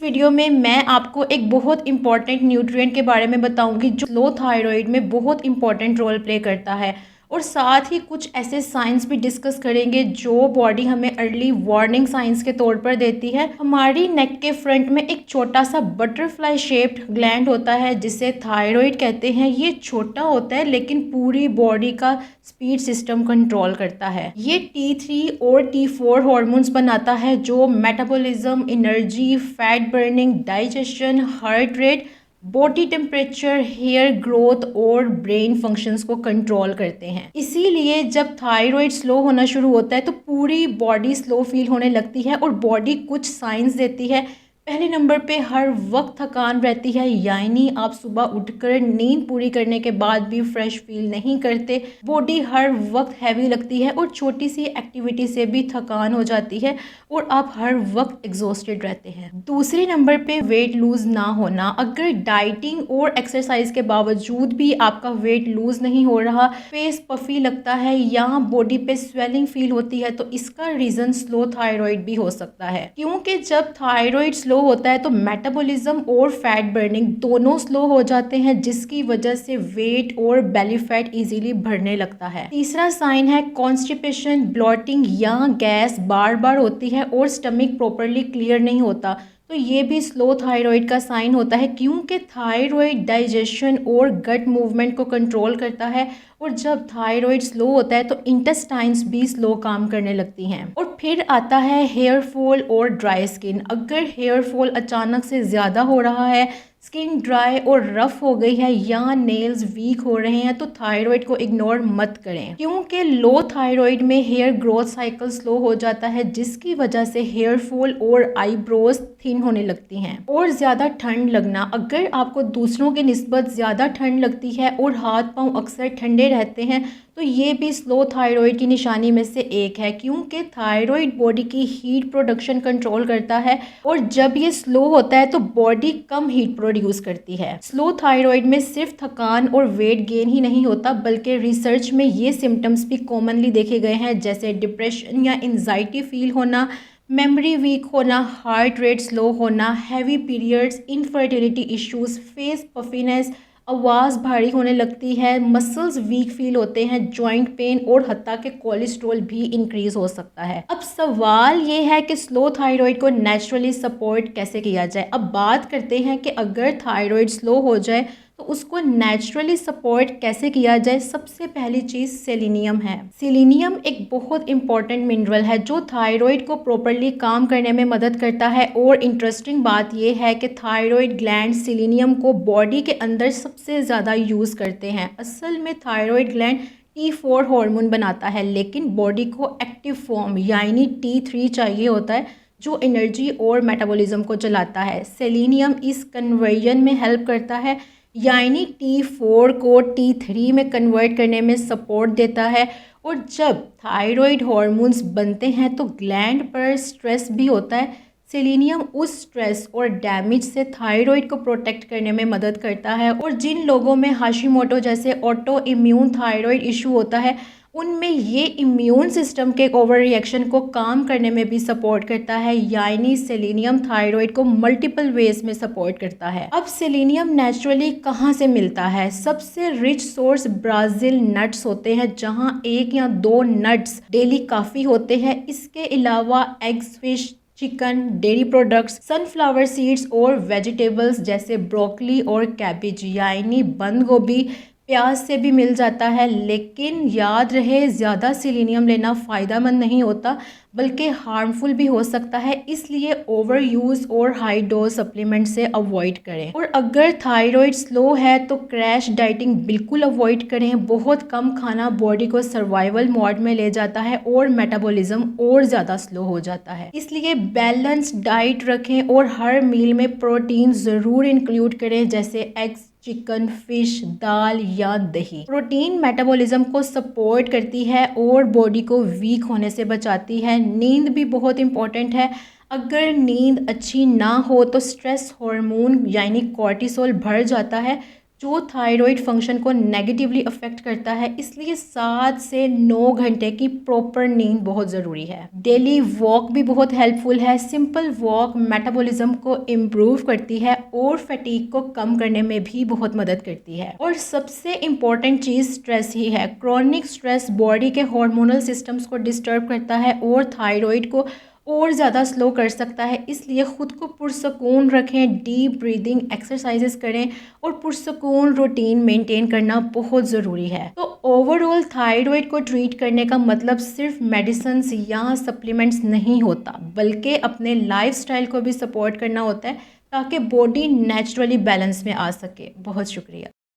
Video में मैं आपको एक बहुत इंपॉर्टेंट न्यूट्रिएंट के बारे में बताऊंगी जो लो थायराइड में बहुत इंपॉर्टेंट रोल प्ले करता है और साथ ही कुछ ऐसे साइंस भी डिस्कस करेंगे जो बॉडी हमें अर्ली वार्निंग साइंस के तौर पर देती है। हमारी नेक के फ्रंट में एक छोटा सा बटरफ्लाई शेप्ड ग्लैंड होता है जिसे थायराइड कहते हैं। ये छोटा होता है लेकिन पूरी बॉडी का स्पीड सिस्टम कंट्रोल करता है। ये T3 और T4 हार्मोन्स बनाता है जो metabolism, energy, fat burning, digestion, heart rate, body temperature, hair growth और ब्रेन फंक्शंस को कंट्रोल करते हैं। इसीलिए जब थायराइड स्लो होना शुरू होता है तो पूरी बॉडी स्लो फील होने लगती है और बॉडी कुछ साइंस देती है। पहले नंबर पे हर वक्त थकान रहती है, यानी आप सुबह उठकर नींद पूरी करने के बाद भी फ्रेश फील नहीं करते। बॉडी हर वक्त हैवी लगती है और छोटी सी एक्टिविटी से भी थकान हो जाती है और आप हर वक्त एग्जॉस्टेड रहते हैं। दूसरे नंबर पे वेट लूज ना होना। अगर डाइटिंग और एक्सरसाइज के बावजूद भी आपका वेट लूज नहीं हो रहा, फेस पफी लगता है या बॉडी पे स्वेलिंग फील होती है तो इसका रीजन स्लो थायराइड भी हो सकता है। क्योंकि जब थायराइड स्लो होता है तो मेटाबॉलिज्म और फैट बर्निंग दोनों स्लो हो जाते हैं जिसकी वजह से वेट और बेली फैट इजीली बढ़ने लगता है। तीसरा साइन है कॉन्स्टिपेशन, ब्लॉटिंग या गैस बार बार होती है और स्टमक प्रॉपरली क्लियर नहीं होता तो ये भी स्लो थायराइड का साइन होता है। क्योंकि थायराइड डाइजेशन और गट मूवमेंट को कंट्रोल करता है और जब थायराइड स्लो होता है तो इंटेस्टाइन्स भी स्लो काम करने लगती हैं। और फिर आता है हेयर फॉल और ड्राई स्किन। अगर हेयर फॉल अचानक से ज़्यादा हो रहा है, स्किन ड्राई और रफ हो गई है या नेल्स वीक हो रहे हैं तो थायराइड को इग्नोर मत करें। क्योंकि लो थायराइड में हेयर ग्रोथ साइकिल स्लो हो जाता है जिसकी वजह से हेयर फॉल और आईब्रोज थिन होने लगती हैं। और ज़्यादा ठंड लगना। अगर आपको दूसरों की निस्बत ज़्यादा ठंड लगती है और हाथ पांव अक्सर ठंडे रहते हैं तो ये भी स्लो थायराइड की निशानी में से एक है। क्योंकि थायराइड बॉडी की हीट प्रोडक्शन कंट्रोल करता है और जब ये स्लो होता है तो बॉडी कम हीट प्रोड्यूस करती है। स्लो थायराइड में सिर्फ थकान और वेट गेन ही नहीं होता बल्कि रिसर्च में ये सिम्टम्स भी कॉमनली देखे गए हैं जैसे डिप्रेशन या एंजाइटी फील होना, मेमोरी वीक होना, हार्ट रेट स्लो होना, heavy periods, infertility issues, face puffiness, आवाज़ भारी होने लगती है, मसल्स वीक फील होते हैं, जॉइंट पेन और हत्ता के कोलेस्ट्रॉल भी इंक्रीज हो सकता है। अब सवाल ये है कि स्लो थायराइड को नेचुरली सपोर्ट कैसे किया जाए। अब बात करते हैं कि अगर थायराइड स्लो हो जाए तो उसको नेचुरली सपोर्ट कैसे किया जाए। सबसे पहली चीज़ सेलेनियम है। सेलेनियम एक बहुत इंपॉर्टेंट मिनरल है जो थायराइड को प्रॉपरली काम करने में मदद करता है। और इंटरेस्टिंग बात यह है कि थायराइड ग्लैंड सेलेनियम को बॉडी के अंदर सबसे ज़्यादा यूज़ करते हैं। असल में थायराइड ग्लैंड T4 हार्मोन बनाता है लेकिन बॉडी को एक्टिव फॉर्म यानी T3 चाहिए होता है जो एनर्जी और मेटाबॉलिज्म को चलाता है। सेलेनियम इस कन्वर्जन में हेल्प करता है यानी T4 को T3 में कन्वर्ट करने में सपोर्ट देता है। और जब थायराइड हार्मोन्स बनते हैं तो ग्लैंड पर स्ट्रेस भी होता है। सेलेनियम उस स्ट्रेस और डैमेज से थायराइड को प्रोटेक्ट करने में मदद करता है। और जिन लोगों में हाशिमोटो जैसे ऑटो इम्यून थायराइड इशू होता है उनमें ये इम्यून सिस्टम के ओवर रिएक्शन को काम करने में भी सपोर्ट करता है यानी सेलेनियम थायराइड को मल्टीपल वेज में सपोर्ट करता है। अब सेलेनियम नेचुरली कहाँ से मिलता है? सबसे रिच सोर्स ब्राज़ील नट्स होते हैं जहाँ 1 या 2 नट्स डेली काफ़ी होते हैं। इसके अलावा eggs, fish, chicken, dairy products, sunflower seeds और वेजिटेबल्स जैसे ब्रोकली और कैबेज यानी बंद गोभी, प्याज से भी मिल जाता है। लेकिन याद रहे ज़्यादा सेलेनियम लेना फ़ायदेमंद नहीं होता बल्कि हार्मफुल भी हो सकता है, इसलिए ओवर यूज़ और हाई डोज सप्लीमेंट से अवॉइड करें। और अगर थायराइड स्लो है तो क्रैश डाइटिंग बिल्कुल अवॉइड करें। बहुत कम खाना बॉडी को सर्वाइवल मोड में ले जाता है और मेटाबॉलिज्म और ज़्यादा स्लो हो जाता है। इसलिए बैलेंस डाइट रखें और हर मील में प्रोटीन ज़रूर इंक्लूड करें जैसे एग्स, चिकन, फिश, दाल या दही। प्रोटीन मेटाबॉलिज्म को सपोर्ट करती है और बॉडी को वीक होने से बचाती है। नींद भी बहुत इंपॉर्टेंट है। अगर नींद अच्छी ना हो तो स्ट्रेस हार्मोन यानी कॉर्टिसोल बढ़ जाता है जो थायराइड फंक्शन को नेगेटिवली अफेक्ट करता है। इसलिए 7 से 9 घंटे की प्रॉपर नींद बहुत ज़रूरी है। डेली वॉक भी बहुत हेल्पफुल है। सिंपल वॉक मेटाबॉलिज्म को इम्प्रूव करती है और फटीग को कम करने में भी बहुत मदद करती है। और सबसे इम्पॉर्टेंट चीज़ स्ट्रेस ही है। क्रॉनिक स्ट्रेस बॉडी के हार्मोनल सिस्टम्स को डिस्टर्ब करता है और थायराइड को और ज़्यादा स्लो कर सकता है। इसलिए ख़ुद को पुरसकून रखें, डीप ब्रीदिंग एक्सरसाइजेस करें और पुरसकून रूटीन मेंटेन करना बहुत ज़रूरी है। तो ओवरऑल थायराइड को ट्रीट करने का मतलब सिर्फ मेडिसिन या सप्लीमेंट्स नहीं होता, बल्कि अपने लाइफस्टाइल को भी सपोर्ट करना होता है ताकि बॉडी नेचुरली बैलेंस में आ सके। बहुत शुक्रिया।